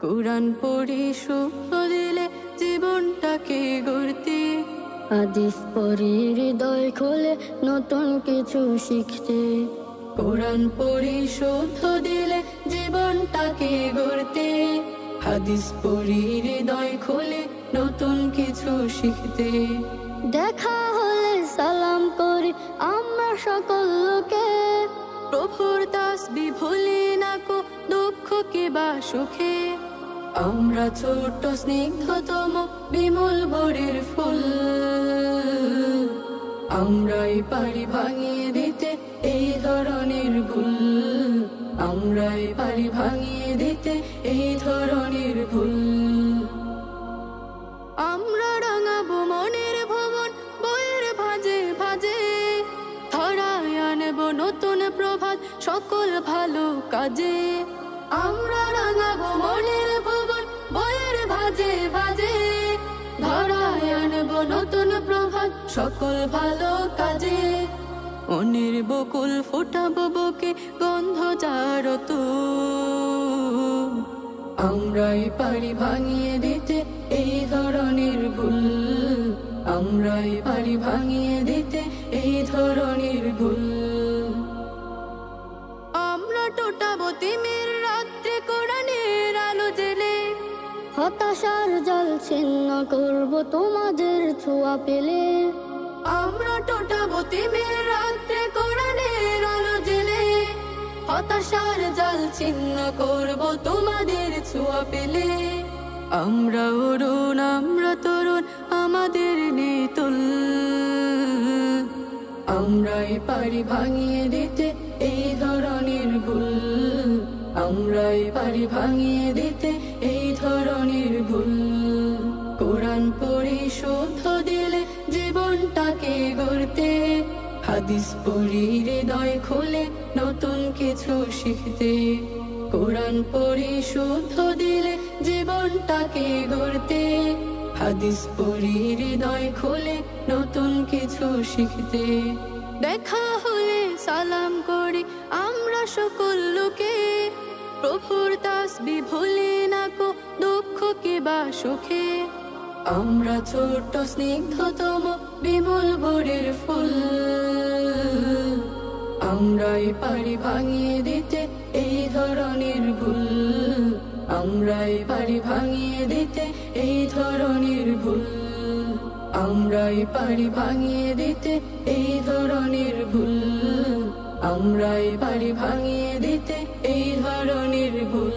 কুরআন পড়ে শুদ্ধ দিলে জীবনটাকে গড়তে, হাদিস পড়ে হৃদয় খোলে নতুন কিছু শিখতে। কুরআন পড়ে শুদ্ধ দিলে জীবনটাকে গড়তে, হাদিস পড়ে হৃদয় খোলে নতুন কিছু শিখতে। দেখা হলে সালাম করি আমরা সকল লোকে, প্রভুর তাসবিহ ভুলি না কো দুঃখকে বা সুখে। আমরা ছোট্ট স্নিগ্ধতম বিমল ভোরের ফুল, আমরাই পারি ভাঙিয়ে দিতে এই ধরনের ভুল, আমরাই পারি ভাঙিয়ে দিতে এই ধরনের ভুল। আমরা রাঙাবো মনের ভবন বইয়ের ভাজে ভাজে, ধরায় আনবো নতুন প্রভাত সকল ভালো কাজে। আমরা রাঙাবো মনের ভবন বইয়ের ভাজে ভাজে, ধরায় আনবো নতুন প্রভাত সকল ভালো কাজে। মনের বকুল ফোটাবো বুকে গন্ধ জারত, আমরাই পারি ভাঙিয়ে দিতে এই ধরনের ভুল, আমরাই পারি ভাঙিয়ে দিতে এই ধরনের ভুল। আমরা টোটাবো তিমির রাত্রে কোরআনের আলো জেলে, হতাশার জল ছিন্ন করব তোমাদের ছোঁয়া পেলে। আমরা টোটাবো তিমির রাত্রে কোরআনের আলো জেলে, হতাশার জল ছিন্ন করব তোমাদের ছোঁয়া পেলে। আমরা অরুণ আমরা তরুণ আমাদের নেই তুল, আমরাই পারি ভাঙিয়ে দিতে এই ধরনের ভুল, আমরাই পারি ভাঙিয়ে দিতে এই ধরনের ভুল। কোরআন পড়ে শুদ্ধ দিলে জীবনটাকে গড়তে, হাদিস পড়ে হৃদয় খুলে নতুন কিছু শিখতে। কোরআন পড়ে শুদ্ধ দিলে জীবনটাকে গড়তে, হাদিস পড়ে হৃদয় খুলে নতুন কিছু শিখতে। দেখা হলে সালাম করি আমরা সকল লোকে, প্রভুর তাসবিহ ভুলি না কো দুঃখকে বা সুখে। আমরা ছোট্ট স্নিগ্ধতম বিমল ভোরের ফুল, আমরাই পারি ভাঙিয়ে দিতে এই ধরনের ভুল, আমরাই পারি ভাঙিয়ে দিতে এই ধরনের ভুল, আমরাই পারি ভাঙিয়ে দিতে এই ধরনের ভুল, আমরাই পারি ভাঙিয়ে দিতে এই ধরনের ভুল।